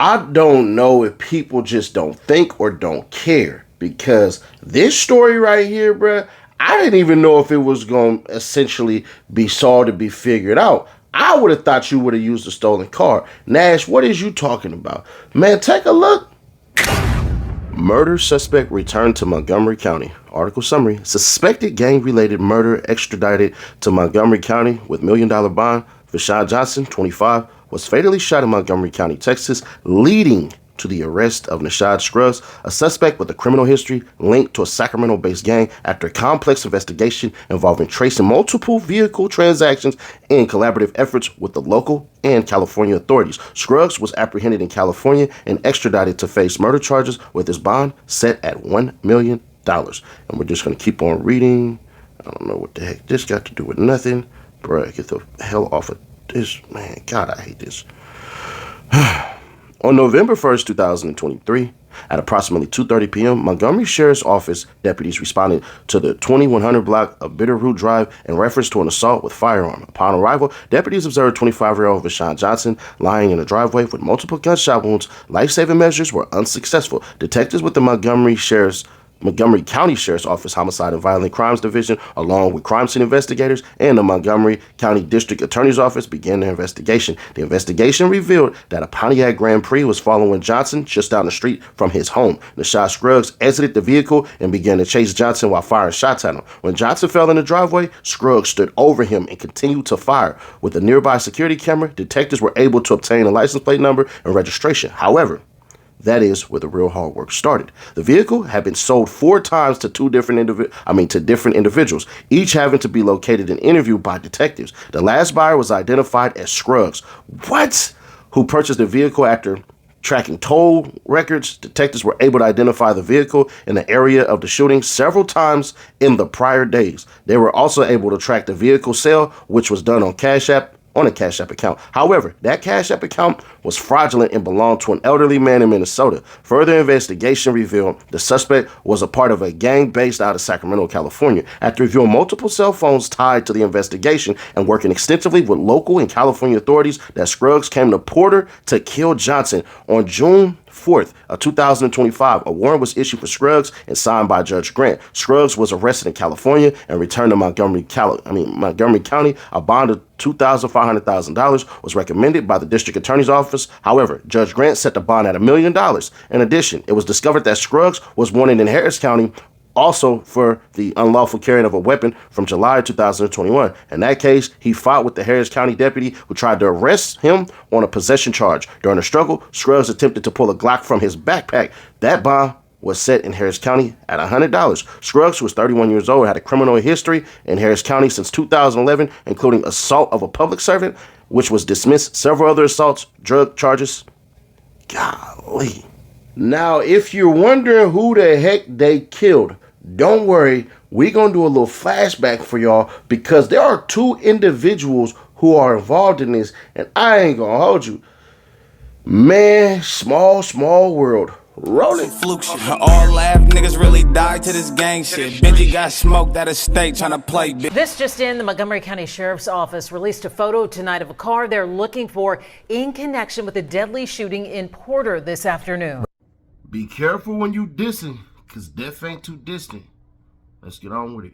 I don't know if people just don't think or don't care, because this story right here, bruh, I didn't even know if it was going to essentially be solved to be figured out. I would have thought you would have used a stolen car. Nash, what is you talking about? Man, take a look. Murder suspect returned to Montgomery County. Article summary. Suspected gang-related murder extradited to Montgomery County with $1 million bond. Vashawn Johnson, 25, was fatally shot in Montgomery County, Texas, leading to the arrest of Nashad Scruggs, a suspect with a criminal history linked to a Sacramento-based gang, after a complex investigation involving tracing multiple vehicle transactions and collaborative efforts with the local and California authorities. Scruggs was apprehended in California and extradited to face murder charges with his bond set at $1 million. And we're just going to keep on reading. I don't know what the heck this got to do with nothing. Bruh, get the hell off of this. Man, God, I hate this. On November 1st, 2023, at approximately 2:30 p.m., Montgomery Sheriff's Office deputies responded to the 2100 block of Bitterroot Drive in reference to an assault with firearm. Upon arrival, deputies observed 25-year-old Vashawn Johnson lying in a driveway with multiple gunshot wounds. Life-saving measures were unsuccessful. Detectives with the Montgomery County Sheriff's Office Homicide and Violent Crimes Division, along with crime scene investigators and the Montgomery County District Attorney's Office, began their investigation. The investigation revealed that a Pontiac Grand Prix was following Johnson just down the street from his home. Nashad Scruggs exited the vehicle and began to chase Johnson while firing shots at him. When Johnson fell in the driveway, Scruggs stood over him and continued to fire. With a nearby security camera, detectives were able to obtain a license plate number and registration. However, that is where the real hard work started. The vehicle had been sold 4 times to different individuals, each having to be located and interviewed by detectives. The last buyer was identified as Scruggs. What? Who purchased the vehicle after tracking toll records. Detectives were able to identify the vehicle in the area of the shooting several times in the prior days. They were also able to track the vehicle sale, which was done on a Cash App account. However, that Cash App account was fraudulent and belonged to an elderly man in Minnesota. Further investigation revealed the suspect was a part of a gang based out of Sacramento, California. After reviewing multiple cell phones tied to the investigation and working extensively with local and California authorities, that Scruggs came to Porter to kill Johnson. On June 4th of 2025, a warrant was issued for Scruggs and signed by Judge Grant. Scruggs was arrested in California and returned to Montgomery County. A bond of $2,500 was recommended by the district attorney's office. However, Judge Grant set the bond at $1 million. In addition, it was discovered that Scruggs was wanted in Harris County also for the unlawful carrying of a weapon from July 2021. In that case, he fought with the Harris County deputy who tried to arrest him on a possession charge. During the struggle, Scruggs attempted to pull a Glock from his backpack. That bond was set in Harris County at $100. Scruggs, who was 31 years old, had a criminal history in Harris County since 2011, including assault of a public servant, which was dismissed, several other assaults, drug charges. Golly. Now, if you're wondering who the heck they killed, don't worry. We're going to do a little flashback for y'all, because there are 2 individuals who are involved in this, and I ain't going to hold you. Man, small world. Rolling. Fluke shit. All laugh, niggas really died to this gang shit. Benji got smoked out of state trying to play. This just in, the Montgomery County Sheriff's Office released a photo tonight of a car they're looking for in connection with a deadly shooting in Porter this afternoon. Be careful when you dissing, because death ain't too distant. Let's get on with it.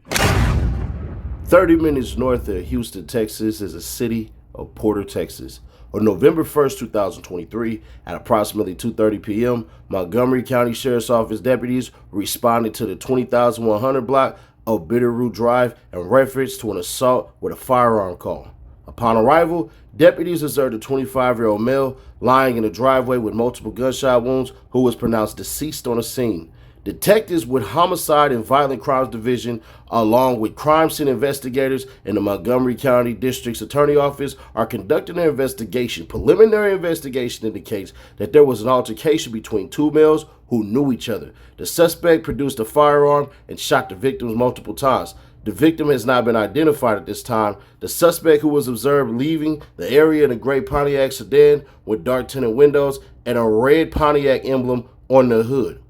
30 minutes north of Houston, Texas is a city of Porter, Texas. On November 1st, 2023, at approximately 2:30 p.m., Montgomery County Sheriff's Office deputies responded to the 20,100 block of Bitterroot Drive in reference to an assault with a firearm call. Upon arrival, deputies observed a 25-year-old male lying in a driveway with multiple gunshot wounds who was pronounced deceased on the scene. Detectives with Homicide and Violent Crimes Division, along with crime scene investigators in the Montgomery County District's Attorney Office, are conducting an investigation. Preliminary investigation indicates that there was an altercation between 2 males who knew each other. The suspect produced a firearm and shot the victims multiple times. The victim has not been identified at this time. The suspect, who was observed leaving the area in a gray Pontiac sedan with dark tinted windows and a red Pontiac emblem on the hood.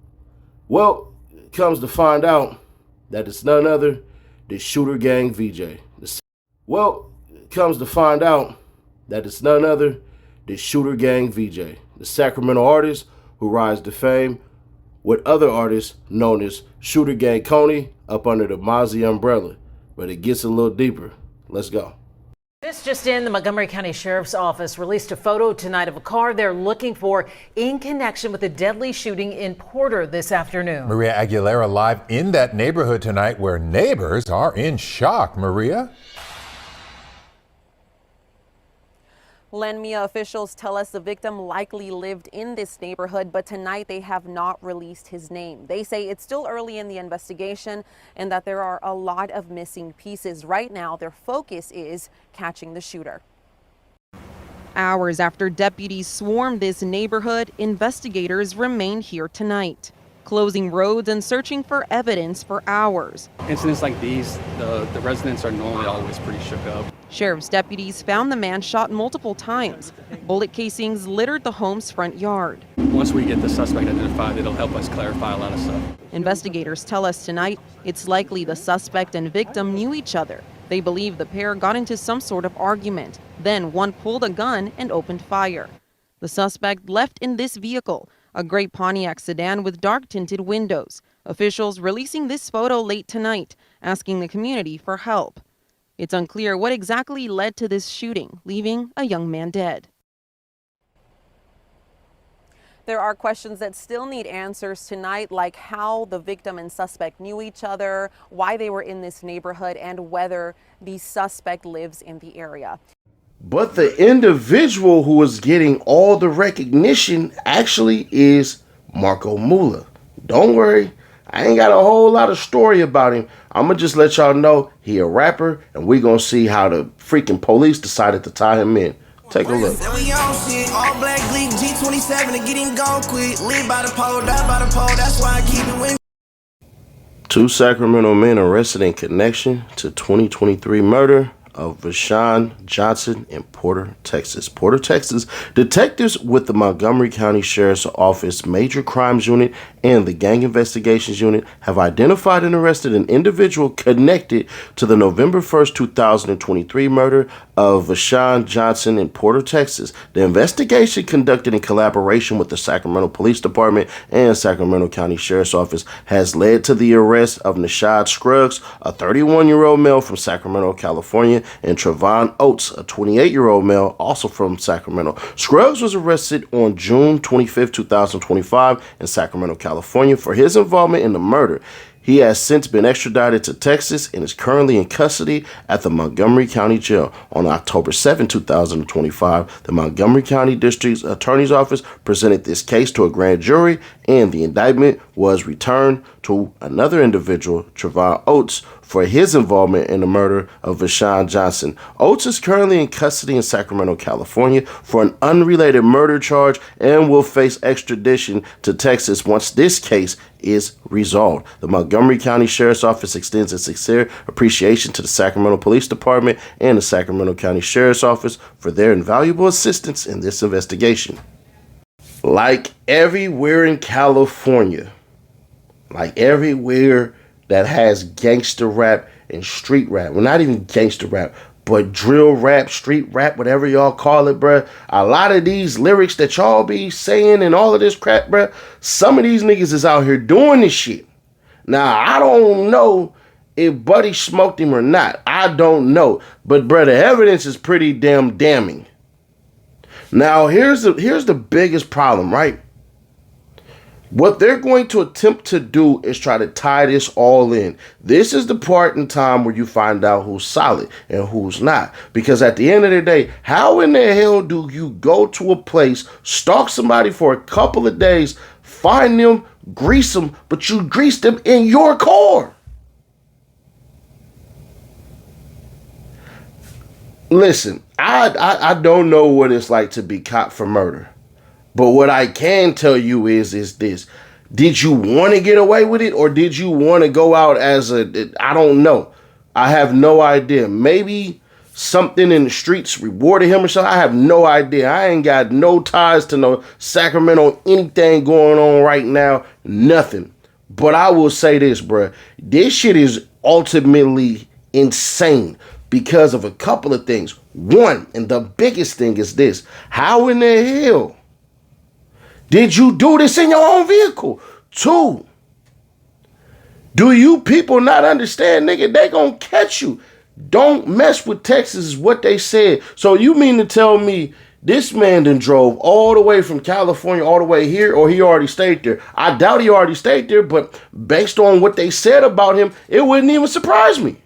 Well, it comes to find out that it's none other than ShooterGang VJ. Well, it comes to find out that it's none other the ShooterGang VJ, the Sacramento artist who rise to fame with other artists known as ShooterGang Coney up under the Mozzy umbrella. But it gets a little deeper. Let's go. This just in, the Montgomery County Sheriff's Office released a photo tonight of a car they're looking for in connection with a deadly shooting in Porter this afternoon. Maria Aguilera live in that neighborhood tonight where neighbors are in shock. Maria? Lenmia officials tell us the victim likely lived in this neighborhood, but tonight they have not released his name. They say it's still early in the investigation and that there are a lot of missing pieces. Right now, their focus is catching the shooter. Hours after deputies swarmed this neighborhood, investigators remain here tonight, closing roads and searching for evidence for hours. Incidents like these, the residents are normally always pretty shook up. Sheriff's deputies found the man shot multiple times. Bullet casings littered the home's front yard. Once we get the suspect identified, it'll help us clarify a lot of stuff. Investigators tell us tonight it's likely the suspect and victim knew each other. They believe the pair got into some sort of argument. Then one pulled a gun and opened fire. The suspect left in this vehicle, a gray Pontiac sedan with dark tinted windows. Officials releasing this photo late tonight, asking the community for help. It's unclear what exactly led to this shooting, leaving a young man dead. There are questions that still need answers tonight, like how the victim and suspect knew each other, why they were in this neighborhood, and whether the suspect lives in the area. But the individual who is getting all the recognition actually is Marco Mula. Don't worry, I ain't got a whole lot of story about him. I'm going to just let y'all know he a rapper, and we going to see how the freaking police decided to tie him in. Take a look. All black Gleek G27 to get him gone quick. Live by the pole, die by the pole. That's why I keep it with. 2 Sacramento men arrested in connection to 2023 murder of Vashawn Johnson in Porter, Texas. Porter, Texas, detectives with the Montgomery County Sheriff's Office Major Crimes Unit and the Gang Investigations Unit have identified and arrested an individual connected to the November 1st, 2023 murder of Vashawn Johnson in Porter, Texas. The investigation, conducted in collaboration with the Sacramento Police Department and Sacramento County Sheriff's Office, has led to the arrest of Nashad Scruggs, a 31-year-old male from Sacramento, California, and Trevon Oates, a 28-year-old male, also from Sacramento. Scruggs was arrested on June 25, 2025 in Sacramento, California for his involvement in the murder. He has since been extradited to Texas and is currently in custody at the Montgomery County Jail. On October 7, 2025, the Montgomery County District Attorney's Office presented this case to a grand jury, and the indictment was returned to another individual, Trevon Oates, for his involvement in the murder of Vashawn Johnson. Oates is currently in custody in Sacramento, California for an unrelated murder charge and will face extradition to Texas once this case is resolved. The Montgomery County Sheriff's Office extends its sincere appreciation to the Sacramento Police Department and the Sacramento County Sheriff's Office for their invaluable assistance in this investigation. Like everywhere in California, like everywhere that has gangster rap and street rap, well, not even gangster rap, but drill rap, street rap, whatever y'all call it, bruh. A lot of these lyrics that y'all be saying and all of this crap, bruh, some of these niggas is out here doing this shit. Now, I don't know if Buddy smoked him or not. I don't know. But, bruh, the evidence is pretty damn damning. Now, here's the biggest problem, right? What they're going to attempt to do is try to tie this all in. This is the part in time where you find out who's solid and who's not. Because at the end of the day, how in the hell do you go to a place, stalk somebody for a couple of days, find them, grease them, but you grease them in your car? Listen, I don't know what it's like to be caught for murder. But what I can tell you is this. Did you want to get away with it, or did you want to go out as I don't know. I have no idea. Maybe something in the streets rewarded him or something. I have no idea. I ain't got no ties to no Sacramento, anything going on right now. Nothing. But I will say this, bruh. This shit is ultimately insane because of a couple of things. One, and the biggest thing is this. How in the hell did you do this in your own vehicle? Two, do you people not understand, nigga, they gonna catch you. Don't mess with Texas is what they said. So you mean to tell me this man done drove all the way from California all the way here, or he already stayed there? I doubt he already stayed there, but based on what they said about him, it wouldn't even surprise me.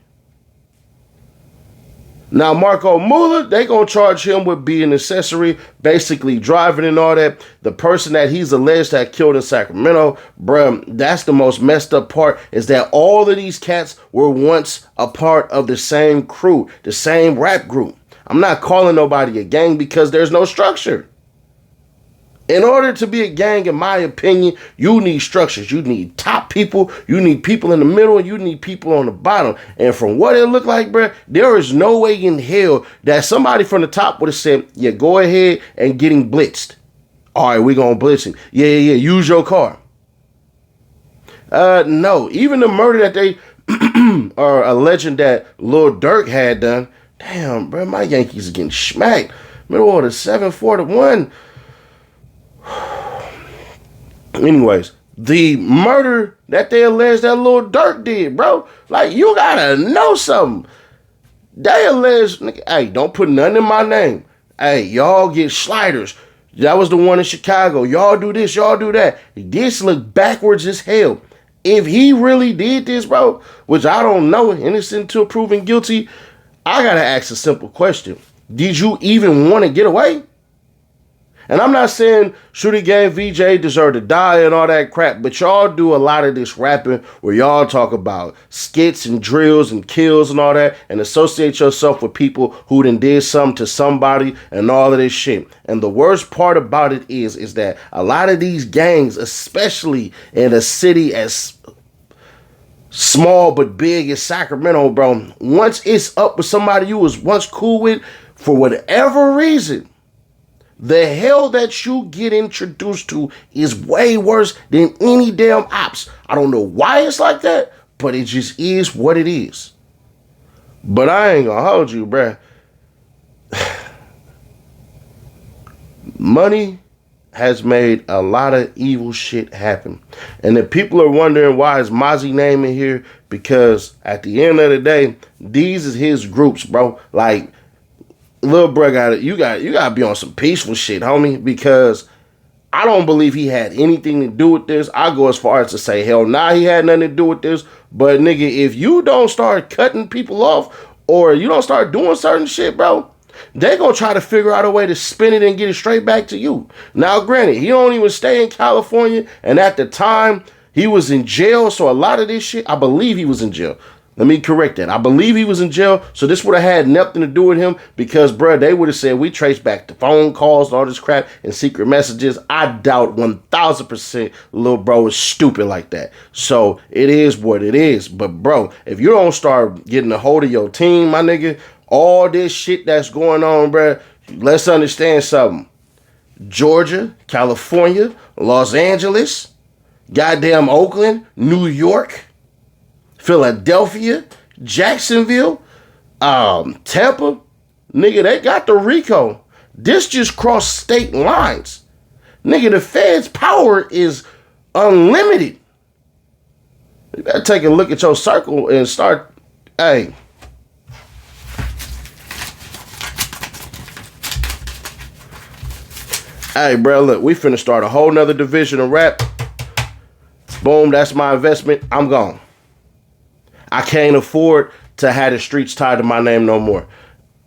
Now, Marco Mula, they gonna charge him with being an accessory, basically driving and all that. The person that he's alleged to have killed in Sacramento, bruh, that's the most messed up part, is that all of these cats were once a part of the same crew, the same rap group. I'm not calling nobody a gang because there's no structure. In order to be a gang, in my opinion, you need structures. You need top people, you need people in the middle, and you need people on the bottom. And from what it looked like, bro, there is no way in hell that somebody from the top would have said, yeah, go ahead and getting blitzed. All right, we're going to blitz him. Yeah, use your car. No, even the murder that they are alleging that Lil Durk had done, damn, bro, my Yankees are getting smacked. Middle order 7-4-1. Anyways, the murder that they allege that Lil Durk did, bro, like, you gotta know something. They allege, nigga, hey, don't put nothing in my name. Hey, y'all get sliders. That was the one in Chicago. Y'all do this, y'all do that. This look backwards as hell. If he really did this, bro, which I don't know, innocent until proven guilty, I gotta ask a simple question. Did you even want to get away? And I'm not saying ShooterGang VJ deserve to die and all that crap, but y'all do a lot of this rapping where y'all talk about skits and drills and kills and all that, and associate yourself with people who done did something to somebody and all of this shit. And the worst part about it is that a lot of these gangs, especially in a city as small but big as Sacramento, bro, once it's up with somebody you was once cool with, for whatever reason, the hell that you get introduced to is way worse than any damn ops. I don't know why it's like that, but it just is what it is. But I ain't gonna hold you, bruh. Money has made a lot of evil shit happen. And if people are wondering why is Mozzy name in here, because at the end of the day, these is his groups, bro. Like, little bro, you gotta be on some peaceful shit, homie, because I don't believe he had anything to do with this. I go as far as to say, hell nah, he had nothing to do with this. But nigga, if you don't start cutting people off or you don't start doing certain shit, bro, they gonna try to figure out a way to spin it and get it straight back to you. Now, granted, he don't even stay in California, and at the time he was in jail, so a lot of this shit, I believe he was in jail. Let me correct that. I believe he was in jail, so this would have had nothing to do with him because, bruh, they would have said we traced back the phone calls and all this crap and secret messages. I doubt 1,000% little bro is stupid like that. So it is what it is. But, bro, if you don't start getting a hold of your team, my nigga, all this shit that's going on, bruh, let's understand something. Georgia, California, Los Angeles, goddamn Oakland, New York, Philadelphia, Jacksonville, Tampa, nigga, they got the RICO. This just crossed state lines. Nigga, the Fed's power is unlimited. You better take a look at your circle and start, hey. Hey, bro, look, we finna start a whole nother division of rap. Boom, that's my investment. I'm gone. I can't afford to have the streets tied to my name no more.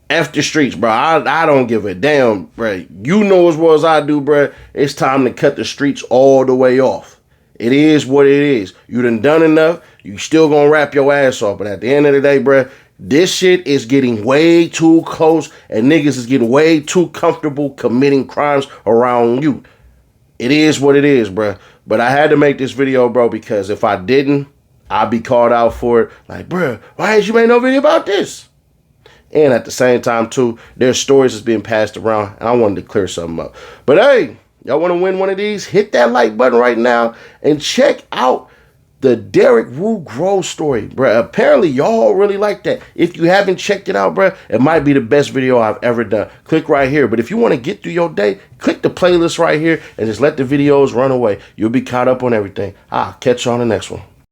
F the streets, bro. I don't give a damn, bro. You know as well as I do, bro. It's time to cut the streets all the way off. It is what it is. You done enough. You still gonna rap your ass off. But at the end of the day, bro, this shit is getting way too close and niggas is getting way too comfortable committing crimes around you. It is what it is, bro. But I had to make this video, bro, because if I didn't, I'd be called out for it. Like, bruh, why ain't you made no video about this? And at the same time, too, there's stories that's being passed around, and I wanted to clear something up. But hey, y'all want to win one of these? Hit that like button right now and check out the Derek Wu Grove story, bruh. Apparently, y'all really like that. If you haven't checked it out, bruh, it might be the best video I've ever done. Click right here. But if you want to get through your day, click the playlist right here and just let the videos run away. You'll be caught up on everything. I'll catch you on the next one.